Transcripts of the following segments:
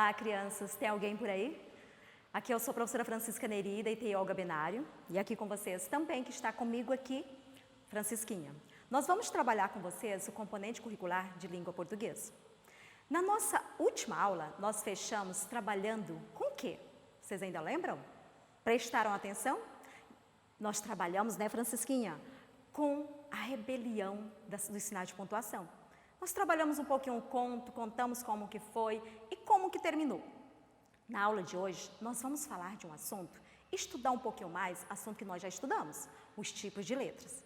Olá, crianças. Tem alguém por aí? Aqui eu sou a professora Francisca Neri, da IT Olga Benário. E aqui com vocês também, que está comigo aqui, Francisquinha. Nós vamos trabalhar com vocês o componente curricular de língua portuguesa. Na nossa última aula, nós fechamos trabalhando com o quê? Vocês ainda lembram? Prestaram atenção? Nós trabalhamos, né, Francisquinha? Com a rebelião dos sinais de pontuação. Nós trabalhamos um pouquinho o conto, contamos como que foi e como que terminou. Na aula de hoje, nós vamos falar de um assunto, estudar um pouquinho mais, assunto que nós já estudamos, os tipos de letras.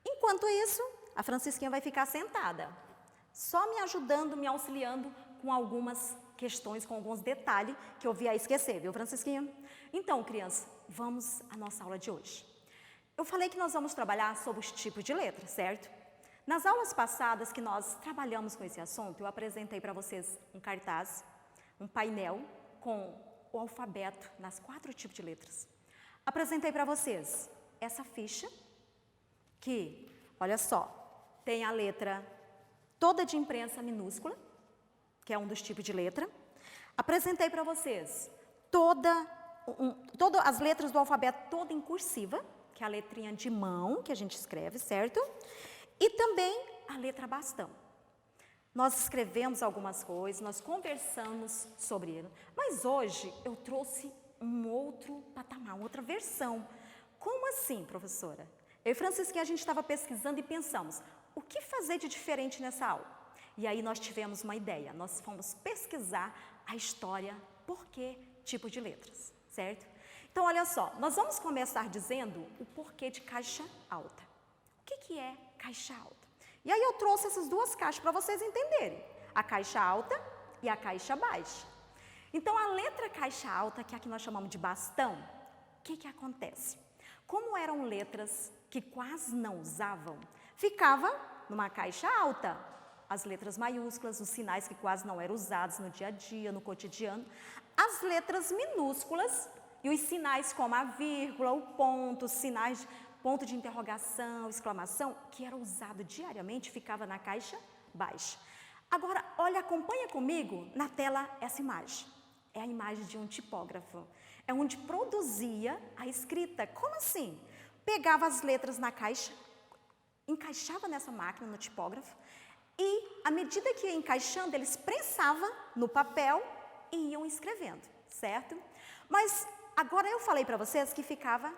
Enquanto isso, a Francisquinha vai ficar sentada, só me ajudando, me auxiliando com algumas questões, com alguns detalhes que eu vi a esquecer, viu, Francisquinha? Então, crianças, vamos à nossa aula de hoje. Eu falei que nós vamos trabalhar sobre os tipos de letras, certo? Nas aulas passadas que nós trabalhamos com esse assunto, eu apresentei para vocês um cartaz, um painel com o alfabeto nas 4 tipos de letras. Apresentei para vocês essa ficha que, olha só, tem a letra toda de imprensa minúscula, que é um dos tipos de letra. Apresentei para vocês todas as letras do alfabeto toda em cursiva, que é a letrinha de mão que a gente escreve, certo? E também a letra bastão. Nós escrevemos algumas coisas, nós conversamos sobre ele, mas hoje eu trouxe um outro patamar, uma outra versão. Como assim, professora? Eu e Francisquinha, a gente estava pesquisando e pensamos, o que fazer de diferente nessa aula? E aí nós tivemos uma ideia, nós fomos pesquisar a história, por que tipo de letras, certo? Então, olha só, nós vamos começar dizendo o porquê de caixa alta. O que é caixa alta? E aí eu trouxe essas duas caixas para vocês entenderem. A caixa alta e a caixa baixa. Então, a letra caixa alta, que aqui nós chamamos de bastão, o que acontece? Como eram letras que quase não usavam, ficava numa caixa alta. As letras maiúsculas, os sinais que quase não eram usados no dia a dia, no cotidiano. As letras minúsculas e os sinais como a vírgula, o ponto, os sinais ponto de interrogação, exclamação, que era usado diariamente, ficava na caixa baixa. Agora, olha, acompanha comigo na tela essa imagem. É a imagem de um tipógrafo. É onde produzia a escrita. Como assim? Pegava as letras na caixa, encaixava nessa máquina, no tipógrafo, e, à medida que ia encaixando, eles pressavam no papel e iam escrevendo, certo? Mas, agora eu falei para vocês que ficava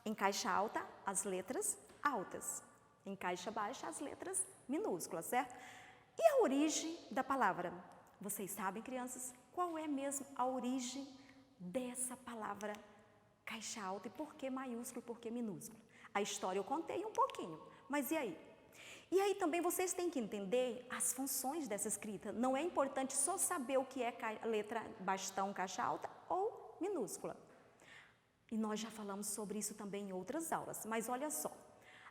em caixa alta, as letras altas. Em caixa baixa, as letras minúsculas, certo? E a origem da palavra? Vocês sabem, crianças, qual é mesmo a origem dessa palavra caixa alta? E por que maiúsculo e por que minúsculo? A história eu contei um pouquinho, mas e aí? E aí também vocês têm que entender as funções dessa escrita. Não é importante só saber o que é letra bastão, caixa alta ou minúscula. E nós já falamos sobre isso também em outras aulas, mas olha só.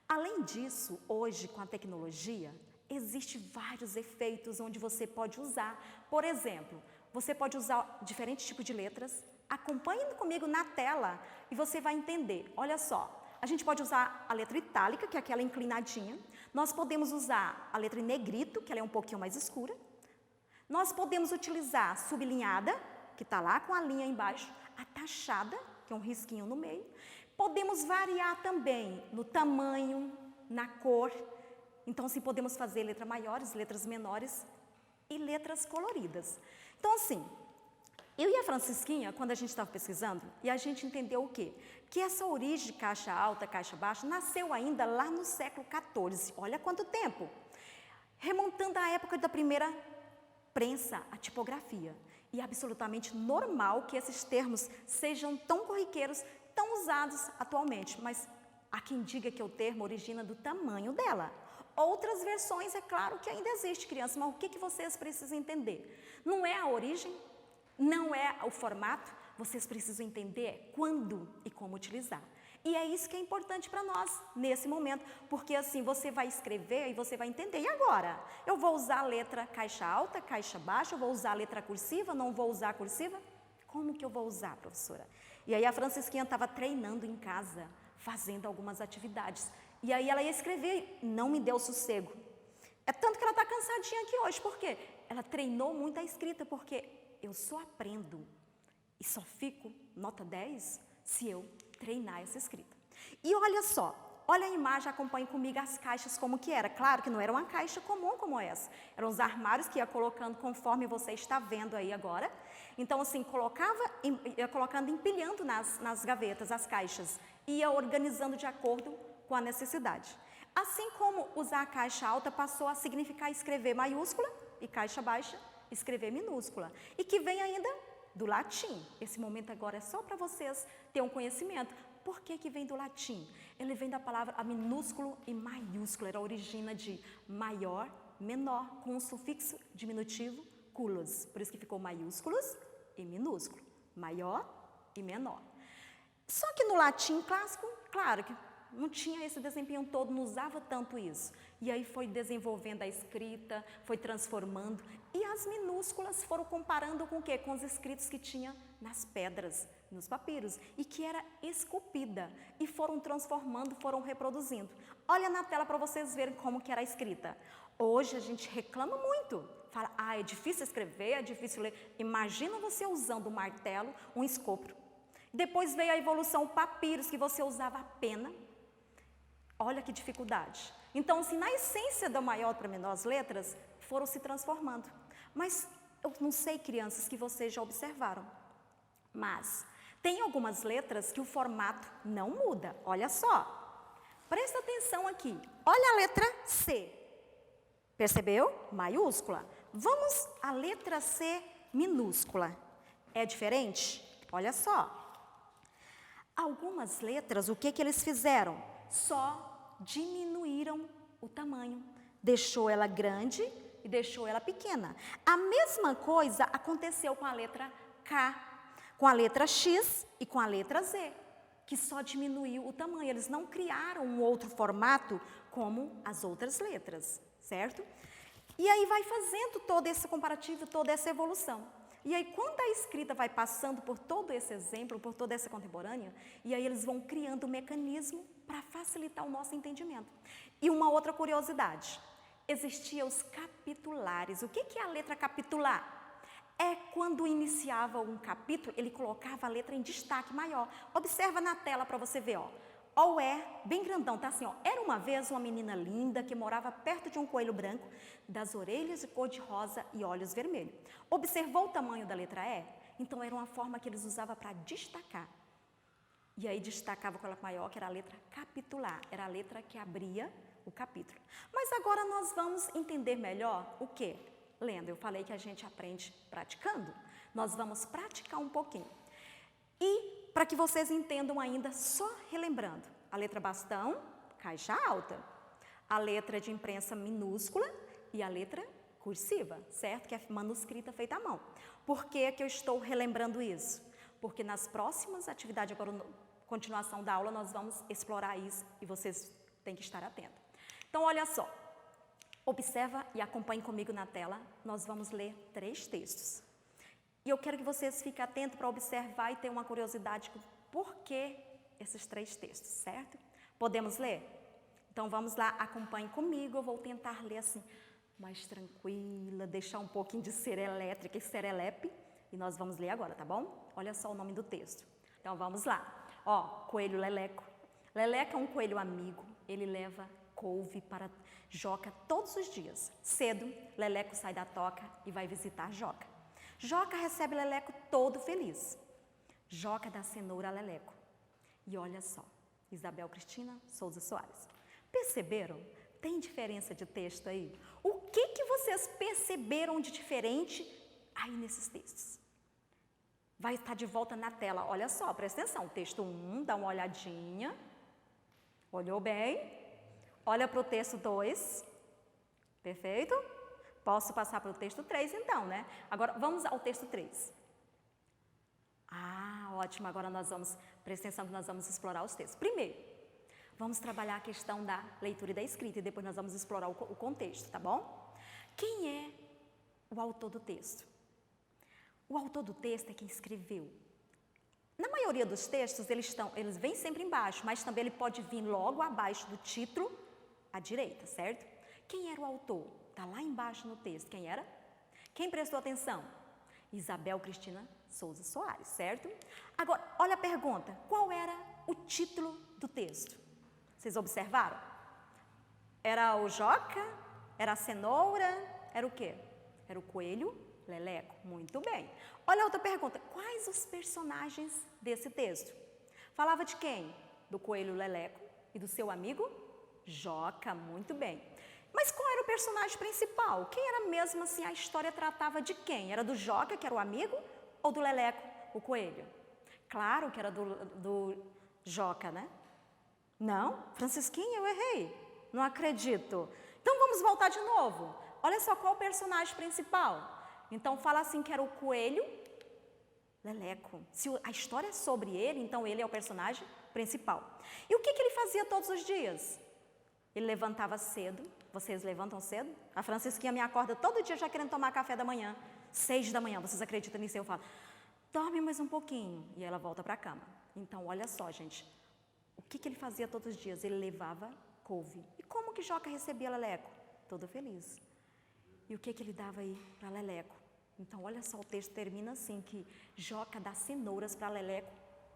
Além disso, hoje com a tecnologia, existem vários efeitos onde você pode usar. Por exemplo, você pode usar diferentes tipos de letras. Acompanhe comigo na tela e você vai entender. Olha só, a gente pode usar a letra itálica, que é aquela inclinadinha. Nós podemos usar a letra em negrito, que ela é um pouquinho mais escura. Nós podemos utilizar a sublinhada, que está lá com a linha embaixo, a tachada, que é um risquinho no meio. Podemos variar também no tamanho, na cor. Então, assim, podemos fazer letras maiores, letras menores e letras coloridas. Então, assim, eu e a Francisquinha, quando a gente estava pesquisando, e a gente entendeu o quê? Que essa origem de caixa alta, caixa baixa, nasceu ainda lá no século XIV. Olha quanto tempo! Remontando à época da primeira prensa, a tipografia. E é absolutamente normal que esses termos sejam tão corriqueiros, tão usados atualmente. Mas há quem diga que o termo origina do tamanho dela. Outras versões, é claro que ainda existe, criança, mas o que vocês precisam entender? Não é a origem, não é o formato, vocês precisam entender quando e como utilizar. E é isso que é importante para nós nesse momento, porque assim você vai escrever e você vai entender. E agora? Eu vou usar a letra caixa alta, caixa baixa, eu vou usar a letra cursiva, não vou usar a cursiva? Como que eu vou usar, professora? E aí a Francisquinha estava treinando em casa, fazendo algumas atividades. E aí ela ia escrever e não me deu sossego. É tanto que ela está cansadinha aqui hoje, por quê? Ela treinou muito a escrita, porque eu só aprendo e só fico nota 10 se eu treinar essa escrita. E olha só, olha a imagem, acompanhe comigo as caixas como que era. Claro que não era uma caixa comum como essa. Eram os armários que ia colocando conforme você está vendo aí agora. Então, assim, ia colocando, empilhando nas gavetas as caixas. Ia organizando de acordo com a necessidade. Assim como usar a caixa alta passou a significar escrever maiúscula e caixa baixa, escrever minúscula. E que vem ainda do latim. Esse momento agora é só para vocês terem um conhecimento. Por que que vem do latim? Ele vem da palavra a minúsculo e maiúsculo. Era a origina de maior, menor, com o sufixo diminutivo culos. Por isso que ficou maiúsculos e minúsculo. Maior e menor. Só que no latim clássico, claro que não tinha esse desempenho todo, não usava tanto isso. E aí foi desenvolvendo a escrita, foi transformando. E as minúsculas foram comparando com o quê? Com os escritos que tinha nas pedras, nos papiros. E que era esculpida. E foram transformando, foram reproduzindo. Olha na tela para vocês verem como que era a escrita. Hoje a gente reclama muito. Fala, é difícil escrever, é difícil ler. Imagina você usando um martelo, um escopro. Depois veio a evolução papiros, que você usava a pena. Olha que dificuldade. Então, assim, na essência da maior para menores letras, foram se transformando. Mas eu não sei, crianças, que vocês já observaram. Mas tem algumas letras que o formato não muda. Olha só. Presta atenção aqui. Olha a letra C. Percebeu? Maiúscula. Vamos à letra C minúscula. É diferente? Olha só. Algumas letras, o que eles fizeram? Só diminuíram o tamanho. Deixou ela grande e deixou ela pequena. A mesma coisa aconteceu com a letra K, com a letra X e com a letra Z, que só diminuiu o tamanho. Eles não criaram um outro formato como as outras letras, certo? E aí vai fazendo todo esse comparativo, toda essa evolução. E aí, quando a escrita vai passando por todo esse exemplo, por toda essa contemporânea, e aí eles vão criando um mecanismo para facilitar o nosso entendimento. E uma outra curiosidade, existiam os capitulares. O que é a letra capitular? É quando iniciava um capítulo, ele colocava a letra em destaque maior. Observa na tela para você ver, ó. Ou bem grandão, tá assim, ó. Era uma vez uma menina linda que morava perto de um coelho branco, das orelhas de cor de rosa e olhos vermelhos. Observou o tamanho da letra E? Então era uma forma que eles usavam para destacar. E aí destacava com ela maior, que era a letra capitular, era a letra que abria o capítulo. Mas agora nós vamos entender melhor o quê? Lendo, eu falei que a gente aprende praticando. Nós vamos praticar um pouquinho. E para que vocês entendam ainda, só relembrando, a letra bastão, caixa alta, a letra de imprensa minúscula e a letra cursiva, certo? Que é manuscrita feita à mão. Por que que eu estou relembrando isso? Porque nas próximas atividades, agora continuação da aula, nós vamos explorar isso e vocês têm que estar atentos. Então, olha só, observa e acompanhe comigo na tela, nós vamos ler 3 textos. E eu quero que vocês fiquem atentos para observar e ter uma curiosidade por que esses 3 textos, certo? Podemos ler? Então vamos lá, acompanhe comigo, eu vou tentar ler assim, mais tranquila, deixar um pouquinho de ser elétrica e serelepe, e nós vamos ler agora, tá bom? Olha só o nome do texto. Então vamos lá. Ó, coelho Leleco. Leleco é um coelho amigo, ele leva couve para Joca todos os dias. Cedo, Leleco sai da toca e vai visitar Joca. Joca recebe Leleco todo feliz. Joca dá cenoura a Leleco. E olha só, Isabel Cristina Souza Soares. Perceberam? Tem diferença de texto aí? O que vocês perceberam de diferente aí nesses textos? Vai estar de volta na tela. Olha só, presta atenção. Texto 1, dá uma olhadinha. Olhou bem? Olha para o texto 2. Perfeito? Posso passar para o texto 3, então, né? Agora, vamos ao texto 3. Ótimo. Agora nós vamos, presta atenção que nós vamos explorar os textos. Primeiro, vamos trabalhar a questão da leitura e da escrita, e depois nós vamos explorar o contexto, tá bom? Quem é o autor do texto? O autor do texto é quem escreveu. Na maioria dos textos, eles vêm sempre embaixo, mas também ele pode vir logo abaixo do título, à direita, certo? Quem era o autor? Está lá embaixo no texto. Quem era? Quem prestou atenção? Isabel Cristina Souza Soares, certo? Agora, olha a pergunta. Qual era o título do texto? Vocês observaram? Era o Joca? Era a cenoura? Era o quê? Era o coelho Leleco. Muito bem. Olha a outra pergunta. Quais os personagens desse texto? Falava de quem? Do coelho Leleco e do seu amigo Joca. Muito bem. Mas qual era o personagem principal? Quem era mesmo assim? A história tratava de quem? Era do Joca, que era o amigo, ou do Leleco, o coelho? Claro que era do Joca, né? Não? Francisquinha, eu errei. Não acredito. Então vamos voltar de novo. Olha só qual o personagem principal. Então fala assim que era o coelho Leleco. Se a história é sobre ele, então ele é o personagem principal. E o que ele fazia todos os dias? Ele levantava cedo. Vocês levantam cedo? A Francisquinha me acorda todo dia já querendo tomar café da manhã. 6 da manhã, vocês acreditam nisso? Eu falo, dorme mais um pouquinho. E ela volta para a cama. Então, olha só, gente. O que ele fazia todos os dias? Ele levava couve. E como que Joca recebia Leleco? Todo feliz. E o que ele dava aí para Leleco? Então, olha só, o texto termina assim, que Joca dá cenouras para Leleco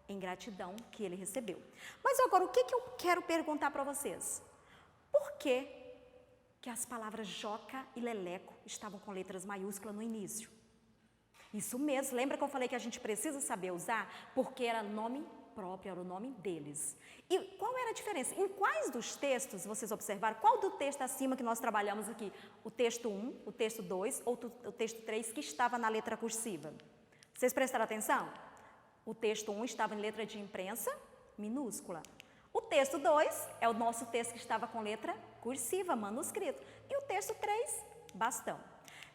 em gratidão que ele recebeu. Mas agora, o que eu quero perguntar para vocês? Por que as palavras Joca e Leleco estavam com letras maiúsculas no início? Isso mesmo, lembra que eu falei que a gente precisa saber usar? Porque era nome próprio, era o nome deles. E qual era a diferença? Em quais dos textos, vocês observaram, qual do texto acima que nós trabalhamos aqui? O texto 1, o texto 2 ou o texto 3 que estava na letra cursiva? Vocês prestaram atenção? O texto 1 estava em letra de imprensa minúscula. O texto 2 é o nosso texto que estava com letra cursiva, manuscrito. E o texto 3, bastão.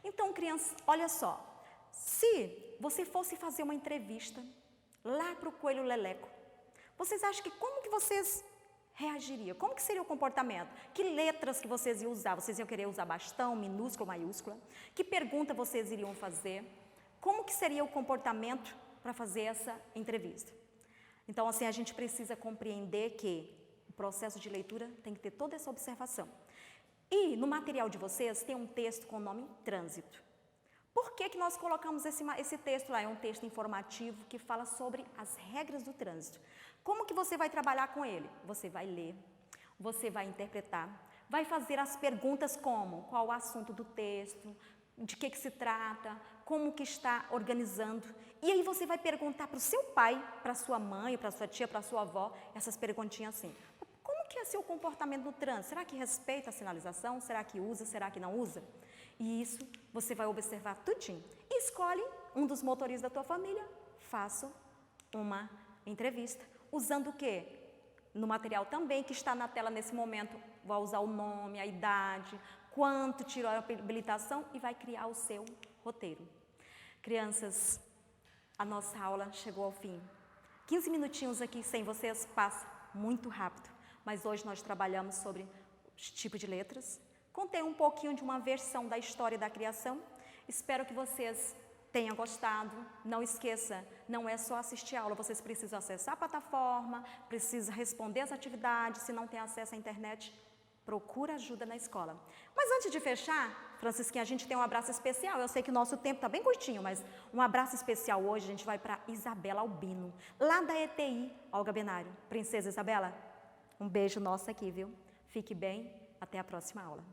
Então, crianças, olha só. Se você fosse fazer uma entrevista lá para o coelho Leleco, vocês acham que como que vocês reagiriam? Como que seria o comportamento? Que letras que vocês iam usar? Vocês iam querer usar bastão, minúsculo, maiúscula? Que pergunta vocês iriam fazer? Como que seria o comportamento para fazer essa entrevista? Então, assim, a gente precisa compreender que o processo de leitura tem que ter toda essa observação. E no material de vocês tem um texto com o nome Trânsito. Por que nós colocamos esse texto lá? É um texto informativo que fala sobre as regras do trânsito. Como que você vai trabalhar com ele? Você vai ler, você vai interpretar, vai fazer as perguntas como, qual o assunto do texto, de que se trata, como que está organizando. E aí você vai perguntar para o seu pai, para sua mãe, para sua tia, para sua avó, essas perguntinhas assim. Como que é seu comportamento no trânsito? Será que respeita a sinalização? Será que usa? Será que não usa? E isso você vai observar tudinho. E escolhe um dos motoristas da tua família, faça uma entrevista. Usando o quê? No material também que está na tela nesse momento, vai usar o nome, a idade, quanto tirou a habilitação e vai criar o seu roteiro. Crianças, a nossa aula chegou ao fim. 15 minutinhos aqui sem vocês passa muito rápido, mas hoje nós trabalhamos sobre os tipos de letras. Contei um pouquinho de uma versão da história da criação. Espero que vocês tenham gostado. Não esqueça, não é só assistir a aula, vocês precisam acessar a plataforma, precisam responder as atividades. Se não tem acesso à internet, procura ajuda na escola. Mas antes de fechar, Francisquinha, a gente tem um abraço especial. Eu sei que o nosso tempo está bem curtinho, mas um abraço especial hoje a gente vai para Isabela Albino, lá da ETI Olga Benário. Princesa Isabela, um beijo nosso aqui, viu? Fique bem, até a próxima aula.